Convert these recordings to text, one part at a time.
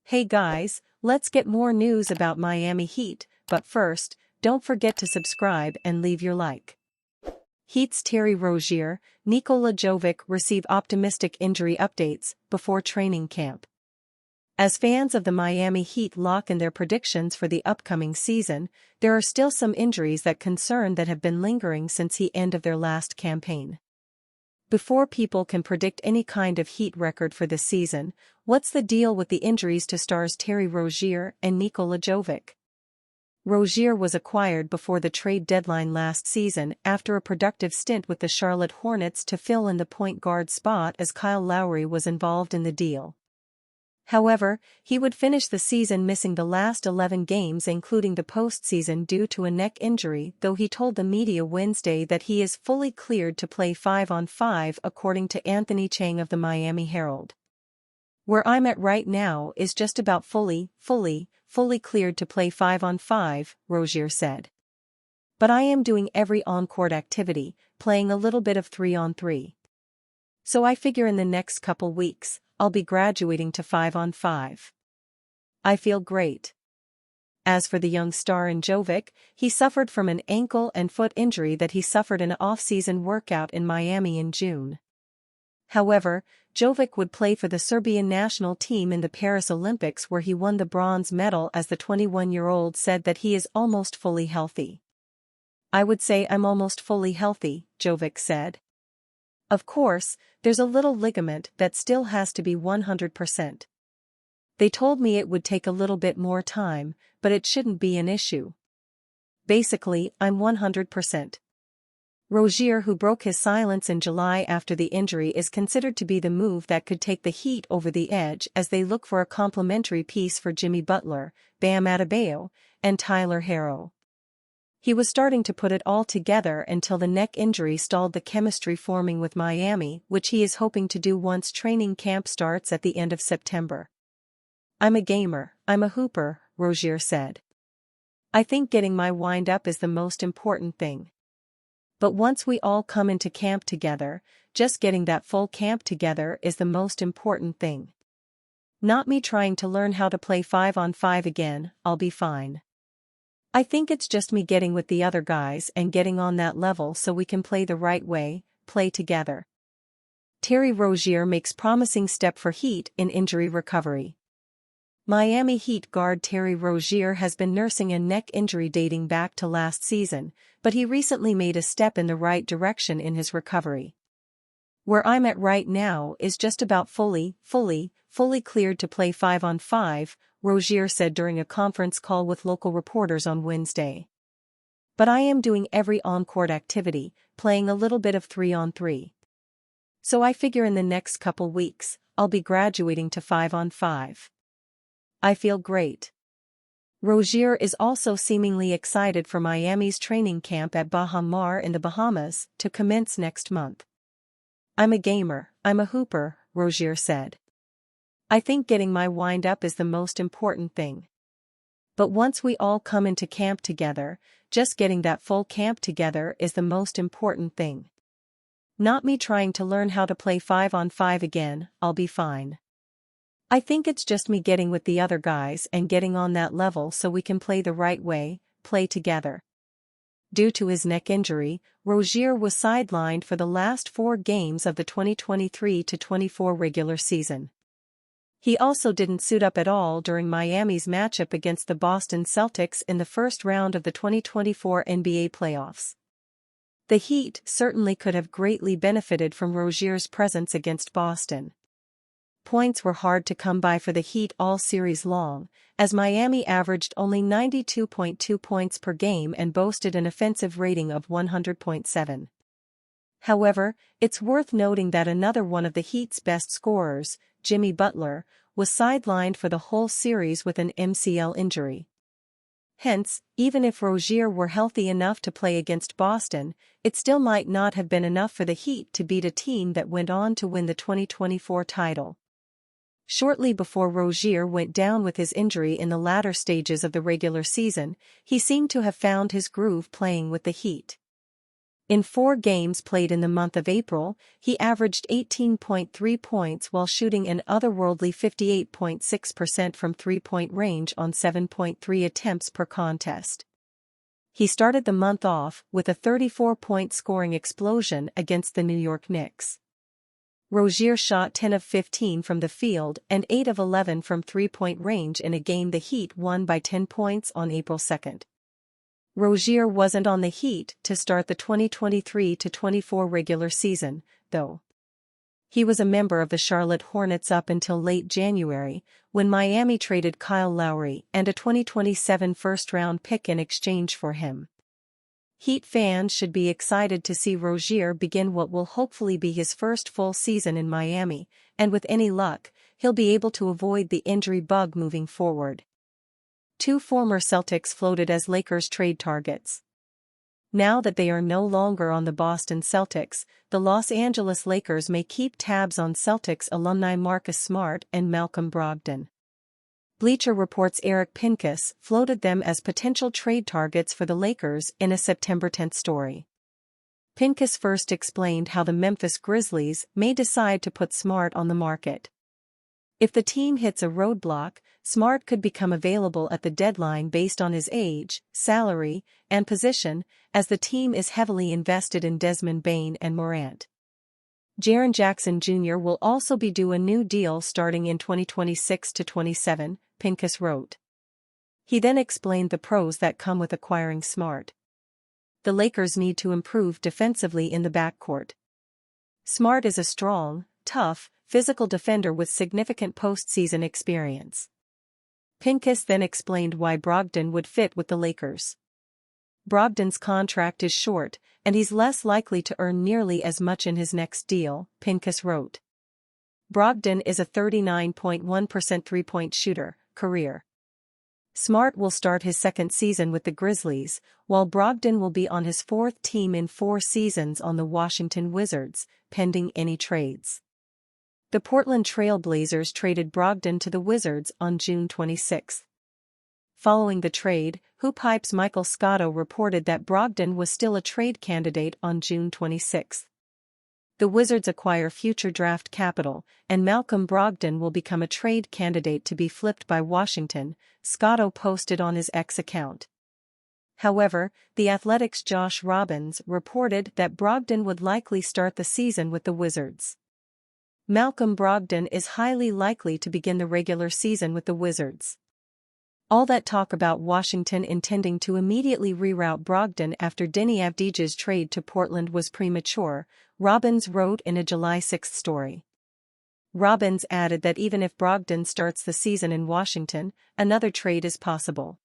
Hey guys, let's get more news about Miami Heat, but first, don't forget to subscribe and leave your like. Heat's Terry Rozier, Nikola Jovic receive optimistic injury updates before training camp. As fans of the Miami Heat lock in their predictions for the upcoming season, there are still some injuries that have been lingering since the end of their last campaign. Before people can predict any kind of Heat record for this season, what's the deal with the injuries to stars Terry Rozier and Nikola Jovic? Rozier was acquired before the trade deadline last season after a productive stint with the Charlotte Hornets to fill in the point guard spot as Kyle Lowry was involved in the deal. However, he would finish the season missing the last 11 games including the postseason due to a neck injury, though he told the media Wednesday that he is fully cleared to play 5-on-5 according to Anthony Chang of the Miami Herald. "Where I'm at right now is just about fully cleared to play 5-on-5, Rozier said. "But I am doing every on-court activity, playing a little bit of 3-on-3. So I figure in the next couple weeks, I'll be graduating to 5-on-5. I feel great." As for the young star in Jovic, he suffered from an ankle and foot injury that he suffered in an off-season workout in Miami in June. However, Jovic would play for the Serbian national team in the Paris Olympics where he won the bronze medal as the 21-year-old said that he is almost fully healthy. "I would say I'm almost fully healthy," Jovic said. "Of course, there's a little ligament that still has to be 100%. They told me it would take a little bit more time, but it shouldn't be an issue. Basically, I'm 100%. Rozier, who broke his silence in July after the injury, is considered to be the move that could take the Heat over the edge as they look for a complementary piece for Jimmy Butler, Bam Adebayo, and Tyler Herro. He was starting to put it all together until the neck injury stalled the chemistry forming with Miami, which he is hoping to do once training camp starts at the end of September. "I'm a gamer, I'm a hooper," Rozier said. "I think getting my wind up is the most important thing. But once we all come into camp together, just getting that full camp together is the most important thing. Not me trying to learn how to play 5-on-5 again, I'll be fine. I think it's just me getting with the other guys and getting on that level so we can play the right way, play together." Terry Rozier makes promising step for Heat in injury recovery. Miami Heat guard Terry Rozier has been nursing a neck injury dating back to last season, but he recently made a step in the right direction in his recovery. "Where I'm at right now is just about fully cleared to play 5-on-5, Rozier said during a conference call with local reporters on Wednesday. "But I am doing every on-court activity, playing a little bit of 3-on-3. So I figure in the next couple weeks, I'll be graduating to 5-on-5. I feel great." Rozier is also seemingly excited for Miami's training camp at Baha Mar in the Bahamas to commence next month. "I'm a gamer, I'm a hooper," Rozier said. "I think getting my wind up is the most important thing. But once we all come into camp together, just getting that full camp together is the most important thing. Not me trying to learn how to play 5-on-5 again, I'll be fine. I think it's just me getting with the other guys and getting on that level so we can play the right way, play together." Due to his neck injury, Rozier was sidelined for the last 4 games of the 2023-24 regular season. He also didn't suit up at all during Miami's matchup against the Boston Celtics in the first round of the 2024 NBA playoffs. The Heat certainly could have greatly benefited from Rozier's presence against Boston. Points were hard to come by for the Heat all series long, as Miami averaged only 92.2 points per game and boasted an offensive rating of 100.7. However, it's worth noting that another one of the Heat's best scorers, Jimmy Butler, was sidelined for the whole series with an MCL injury. Hence, even if Rozier were healthy enough to play against Boston, it still might not have been enough for the Heat to beat a team that went on to win the 2024 title. Shortly before Rozier went down with his injury in the latter stages of the regular season, he seemed to have found his groove playing with the Heat. In 4 games played in the month of April, he averaged 18.3 points while shooting an otherworldly 58.6% from three-point range on 7.3 attempts per contest. He started the month off with a 34-point scoring explosion against the New York Knicks. Rozier shot 10 of 15 from the field and 8 of 11 from three-point range in a game the Heat won by 10 points on April 2. Rozier wasn't on the Heat to start the 2023-24 regular season, though. He was a member of the Charlotte Hornets up until late January, when Miami traded Kyle Lowry and a 2027 first-round pick in exchange for him. Heat fans should be excited to see Rozier begin what will hopefully be his first full season in Miami, and with any luck, he'll be able to avoid the injury bug moving forward. 2 former Celtics floated as Lakers trade targets. Now that they are no longer on the Boston Celtics, the Los Angeles Lakers may keep tabs on Celtics alumni Marcus Smart and Malcolm Brogdon. Bleacher Report's Eric Pincus floated them as potential trade targets for the Lakers in a September 10 story. Pincus first explained how the Memphis Grizzlies may decide to put Smart on the market. If the team hits a roadblock, Smart could become available at the deadline based on his age, salary, and position, as the team is heavily invested in Desmond Bane and Morant. Jaren Jackson Jr. will also be due a new deal starting in 2026-27, Pincus wrote. He then explained the pros that come with acquiring Smart. The Lakers need to improve defensively in the backcourt. Smart is a strong, tough, physical defender with significant postseason experience. Pincus then explained why Brogdon would fit with the Lakers. Brogdon's contract is short, and he's less likely to earn nearly as much in his next deal, Pincus wrote. Brogdon is a 39.1% three-point shooter, career. Smart will start his second season with the Grizzlies, while Brogdon will be on his 4th team in 4 seasons on the Washington Wizards, pending any trades. The Portland Trail Blazers traded Brogdon to the Wizards on June 26. Following the trade, Hoop Hype's Michael Scotto reported that Brogdon was still a trade candidate on June 26. The Wizards acquire future draft capital, and Malcolm Brogdon will become a trade candidate to be flipped by Washington, Scotto posted on his X account. However, The Athletic's Josh Robbins reported that Brogdon would likely start the season with the Wizards. Malcolm Brogdon is highly likely to begin the regular season with the Wizards. All that talk about Washington intending to immediately reroute Brogdon after Deni Avdija's trade to Portland was premature, Robbins wrote in a July 6 story. Robbins added that even if Brogdon starts the season in Washington, another trade is possible.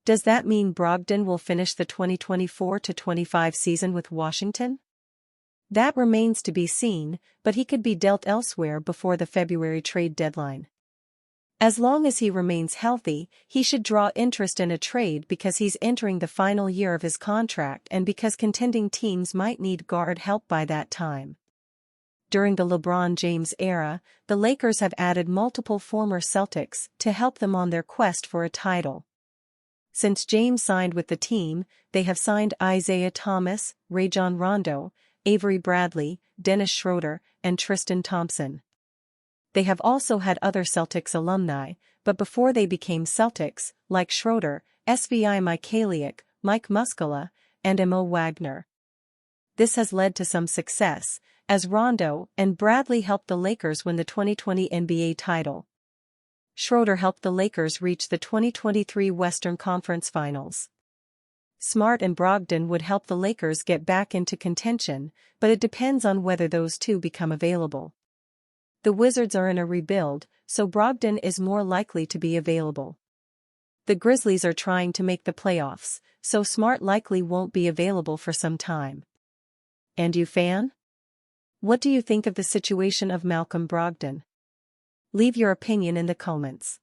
Does that mean Brogdon will finish the 2024-25 season with Washington? That remains to be seen, but he could be dealt elsewhere before the February trade deadline. As long as he remains healthy, he should draw interest in a trade because he's entering the final year of his contract and because contending teams might need guard help by that time. During the LeBron James era, the Lakers have added multiple former Celtics to help them on their quest for a title. Since James signed with the team, they have signed Isaiah Thomas, Rajon Rondo, Avery Bradley, Dennis Schroeder, and Tristan Thompson. They have also had other Celtics alumni, but before they became Celtics, like Schroeder, Svi Mykhailiuk, Mike Muscala, and Mo Wagner. This has led to some success, as Rondo and Bradley helped the Lakers win the 2020 NBA title. Schroeder helped the Lakers reach the 2023 Western Conference Finals. Smart and Brogdon would help the Lakers get back into contention, but it depends on whether those two become available. The Wizards are in a rebuild, so Brogdon is more likely to be available. The Grizzlies are trying to make the playoffs, so Smart likely won't be available for some time. And you, fan? What do you think of the situation of Malcolm Brogdon? Leave your opinion in the comments.